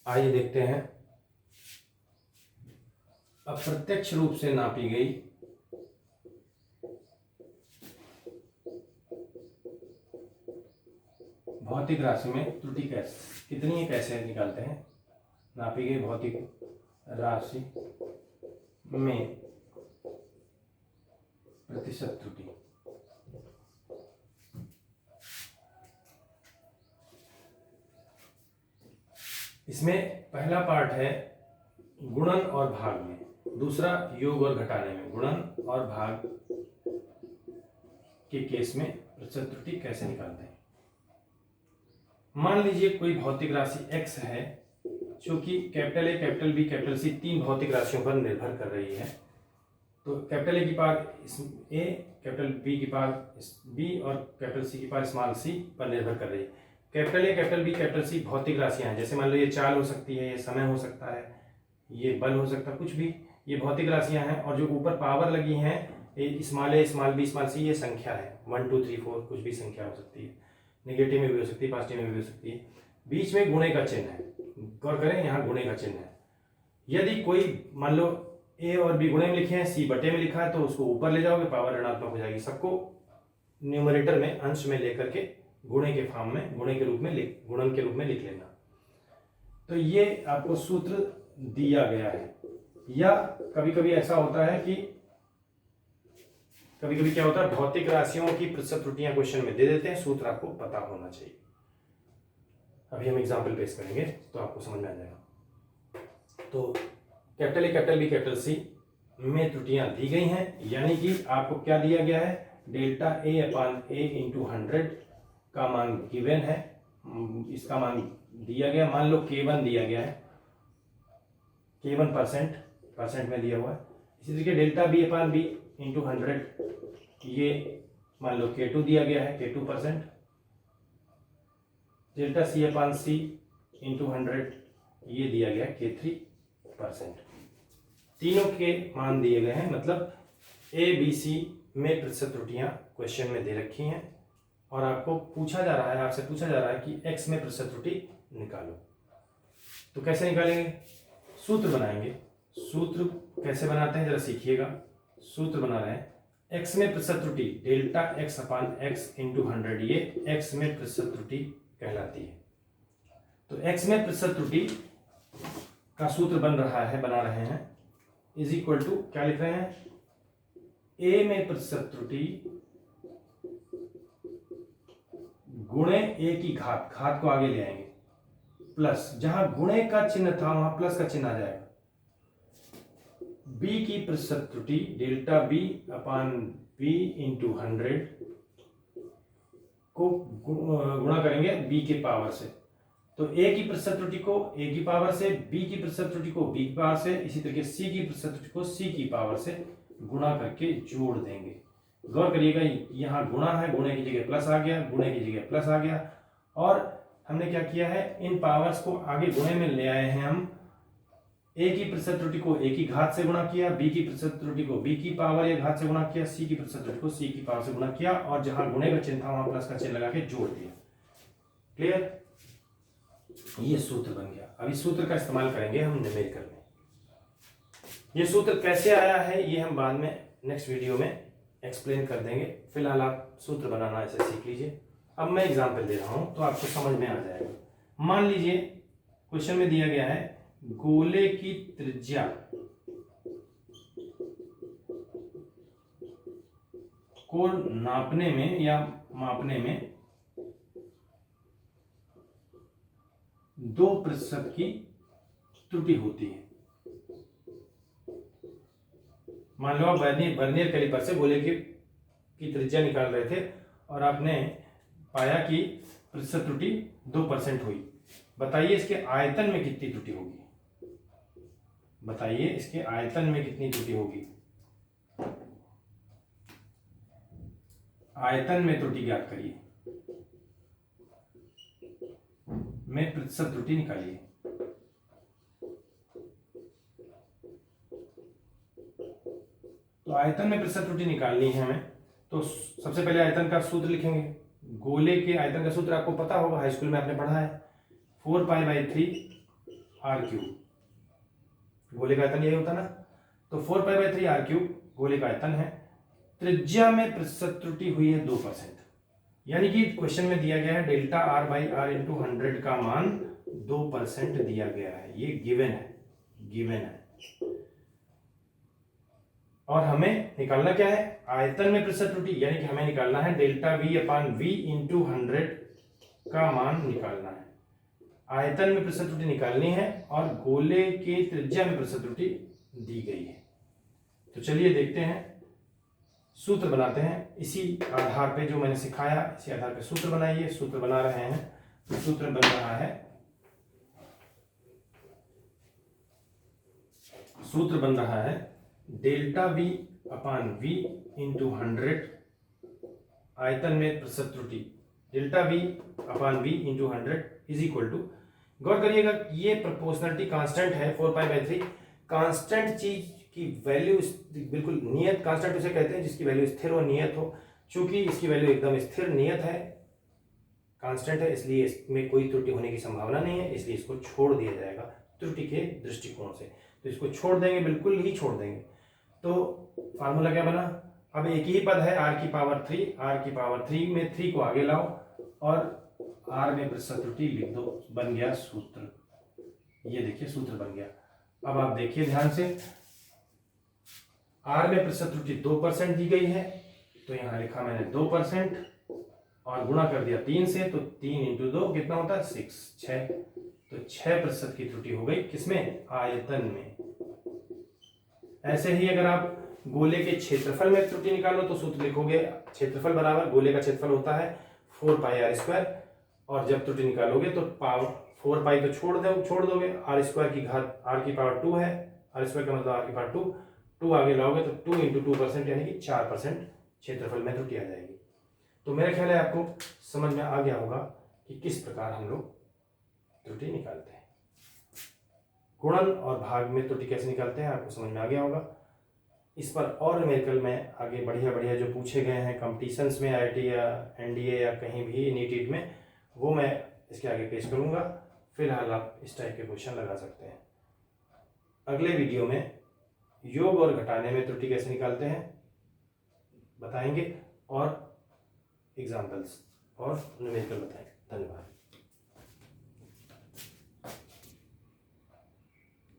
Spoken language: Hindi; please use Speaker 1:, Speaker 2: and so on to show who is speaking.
Speaker 1: आइए देखते हैं। अप्रत्यक्ष रूप से नापी गई भौतिक राशि में त्रुटि कितनी है, कैसे निकालते हैं। नापी गई भौतिक राशि में प्रतिशत त्रुटि। इसमें पहला पार्ट है गुणन और भाग में, दूसरा योग और घटाने में। गुणन और भाग के केस में प्रतिशत त्रुटि कैसे निकालते हैं। मान लीजिए कोई भौतिक राशि x है जो कि capital A, capital B, capital C तीन भौतिक राशियों पर निर्भर कर रही है। तो कैपिटल ए की पावर ए, कैपिटल बी की पावर बी और कैपिटल सी की पावर स्मॉल सी पर निर्भर कर रही है। Capital A, capital B, capital C भौतिक राशियां हैं। जैसे मान लो ये चाल हो सकती है, ये समय हो सकता है, ये बल हो सकता है, कुछ भी ये भौतिक राशियां हैं। और जो ऊपर पावर लगी हैं, ये स्मॉल ए, स्मॉल बी, स्मॉल सी, ये संख्या है। 1 2 3 4 कुछ भी संख्या हो सकती है, नेगेटिव में भी हो सकती है, पॉजिटिव में भी हो सकती है। बीच में गुणे का चिन्ह है, गौर करें यहाँ गुणे का चिन्ह है। यदि कोई मान लो ए और बी गुणे में लिखे हैं, सी बटे में लिखा है, तो उसको ऊपर ले जाओगे, पावर ऋणात्मक हो जाएगी। सबको न्यूमरेटर में अंश में लेकर के गुणे के फॉर्म में, गुणे के रूप में गुणन के रूप में लिख लेना। तो ये आपको सूत्र दिया गया है। या कभी कभी ऐसा होता है कि कभी कभी क्या होता है, भौतिक राशियों की प्रतिशत त्रुटियां क्वेश्चन में दे देते हैं, सूत्र आपको पता होना चाहिए। अभी हम एग्जाम्पल पेश करेंगे तो आपको समझ में आ जाएगा। तो capital A, capital B, capital C में त्रुटियां दी गई हैं, यानी कि आपको क्या दिया गया है, delta A upon A into 100 का मान गिवन है। इसका मान दिया गया, मान लो K1 दिया गया है, K1 परसेंट में दिया हुआ है। इसी तरीके डेल्टा बी अपान बी इंटू 100, ये मान लो K2 दिया गया है, K2 परसेंट। डेल्टा सी अपान सी इंटू 100, ये दिया गया है K3 परसेंट। तीनों के मान दिए गए हैं, मतलब ए बी सी में प्रतिशत त्रुटियां क्वेश्चन में दे रखी हैं। और आपको पूछा जा रहा है, आपसे पूछा जा रहा है कि x में प्रतिशत त्रुटि निकालो। तो कैसे निकालेंगे, सूत्र बनाएंगे। सूत्र कैसे बनाते हैं जरा सीखिएगा। सूत्र बना रहे हैं, x में प्रतिशत त्रुटि डेल्टा x अपान x इंटू 100, ये x में प्रतिशत त्रुटि कहलाती है। तो x में प्रतिशत त्रुटि का सूत्र बना रहे हैं, इज इक्वल टू क्या लिख रहे हैं, a में प्रतिशत त्रुटि गुणे a की घात को आगे ले आएंगे, प्लस जहां गुणे का चिन्ह था वहां प्लस का चिन्ह आ जाएगा। b की प्रतिशत त्रुटि डेल्टा b अपान b इंटू 100 को गुणा करेंगे b के पावर से। तो a की प्रतिशत त्रुटि को a की पावर से, b की प्रतिशत त्रुटि को b की पावर से, इसी तरीके c की प्रतिशत त्रुटि को c की पावर से गुणा करके जोड़ देंगे। गौर करिएगा, यहाँ गुणा है, गुणे की जगह प्लस आ गया, गुणे की जगह प्लस आ गया। और हमने क्या किया है, इन पावर्स को आगे गुणे में ले आए हैं हम। a की प्रतिशत त्रुटि को a की घात से गुणा किया, b की प्रतिशत त्रुटि को b की पावर या घात से गुणा किया, c की प्रतिशत त्रुटि को c की पावर से गुणा किया, और जहां गुणे का चिन्ह था वहां प्लस का चिन्ह लगा के जोड़ दिया। क्लियर, ये सूत्र बन गया। अब इस सूत्र का इस्तेमाल करेंगे हम न्यूमेरिकल में। ये सूत्र कैसे आया है ये हम बाद में नेक्स्ट वीडियो में एक्सप्लेन कर देंगे। फिलहाल आप सूत्र बनाना ऐसे सीख लीजिए। अब मैं एग्जाम्पल दे रहा हूं तो आपको समझ में आ जाएगा। मान लीजिए क्वेश्चन में दिया गया है, गोले की त्रिज्या को नापने में या मापने में 2% की त्रुटि होती है। मान लो आप वर्नियर कैलिपर से गोले की त्रिज्या निकाल रहे थे और आपने पाया कि प्रतिशत त्रुटि 2% हुई। बताइए इसके आयतन में कितनी त्रुटि होगी, बताइए इसके आयतन में कितनी त्रुटि होगी। आयतन में त्रुटि ज्ञात करिए, में प्रतिशत त्रुटि निकालिए। तो आयतन में प्रतिशत त्रुटि निकालनी है हमें, तो सबसे पहले आयतन का सूत्र लिखेंगे। गोले के आयतन का सूत्र आपको पता होगा, हाई स्कूल में आपने पढ़ा है, 4 पाई बाई 3 आर क्यूब, गोले का आयतन यही होता ना, तो 4π/3 आर क्यूब गोले का आयतन है। त्रिज्या में प्रतिशत त्रुटि हुई है 2%, यानी कि क्वेश्चन में दिया गया है delta R by R into 100 का मान 2% दिया गया है, ये गिवन है। और हमें निकालना क्या है, आयतन में प्रतिशत त्रुटि, यानी कि हमें निकालना है delta V upon V into 100 का मान निकालना है। आयतन में प्रतिशत त्रुटि निकालनी है और गोले के त्रिज्या में प्रतिशत त्रुटि दी गई है। तो चलिए देखते हैं, सूत्र बनाते हैं इसी आधार पे, जो मैंने सिखाया इसी आधार पे सूत्र बनाइए। सूत्र बना रहे हैं, तो सूत्र बन रहा है, सूत्र बन रहा है delta V upon V into 100 आयतन में प्रतिशत त्रुटि, delta V upon V into 100 is equal to, गौर करिएगा ये प्रोपोर्शनलिटी कांस्टेंट है 4π/3। कांस्टेंट चीज की वैल्यू बिल्कुल नियत कांस्टेंट उसे कहते हैं जिसकी वैल्यू स्थिर और नियत हो। चूंकि इसकी वैल्यू एकदम स्थिर नियत है, कांस्टेंट है, इसलिए इसमें कोई त्रुटि होने की संभावना नहीं है, इसलिए इसको छोड़ दिया जाएगा त्रुटि के दृष्टिकोण से। तो इसको छोड़ देंगे, बिल्कुल ही छोड़ देंगे। तो फार्मूला क्या बना, अब एक ही पद है r की पावर 3, r की पावर 3 में 3 को आगे लाओ और r में प्रतिशत त्रुटि लिख दो, बन गया सूत्र। ये देखिए सूत्र बन गया। अब आप देखिए ध्यान से, r में प्रतिशत त्रुटि 2% दी गई है, तो यहां लिखा मैंने 2% और गुणा कर दिया 3 से, तो 3 इंटू 2 कितना होता है 6। तो 6% की त्रुटि हो गई, किसमें, आयतन में। ऐसे ही अगर आप गोले के क्षेत्रफल में त्रुटि निकालो तो सूत्र लिखोगे, क्षेत्रफल बराबर गोले का क्षेत्रफल होता है 4πr², और जब त्रुटि निकालोगे तो पावर 4π तो छोड़ दोगे, r² की घात r की पावर 2 है, r² का मतलब r की पावर 2 आगे लाओगे तो 2 इंटू 2% यानी कि 4% क्षेत्रफल में त्रुटि आ जाएगी। तो मेरा ख्याल है आपको समझ में आ गया होगा कि किस प्रकार हम लोग त्रुटि निकालते हैं। गुणन और भाग में त्रुटि कैसे निकालते हैं आपको समझ में आ गया होगा। इस पर और न्यूमेरिकल में आगे बढ़िया जो पूछे गए हैं कंपटीशंस में, IIT या NDA या कहीं भी नीट में, वो मैं इसके आगे पेश करूंगा। फिलहाल आप इस टाइप के क्वेश्चन लगा सकते हैं। अगले वीडियो में योग और घटाने में त्रुटि कैसे निकालते हैं बताएंगे, और एग्जाम्पल्स और न्यूमेरिकल बताएंगे। धन्यवाद।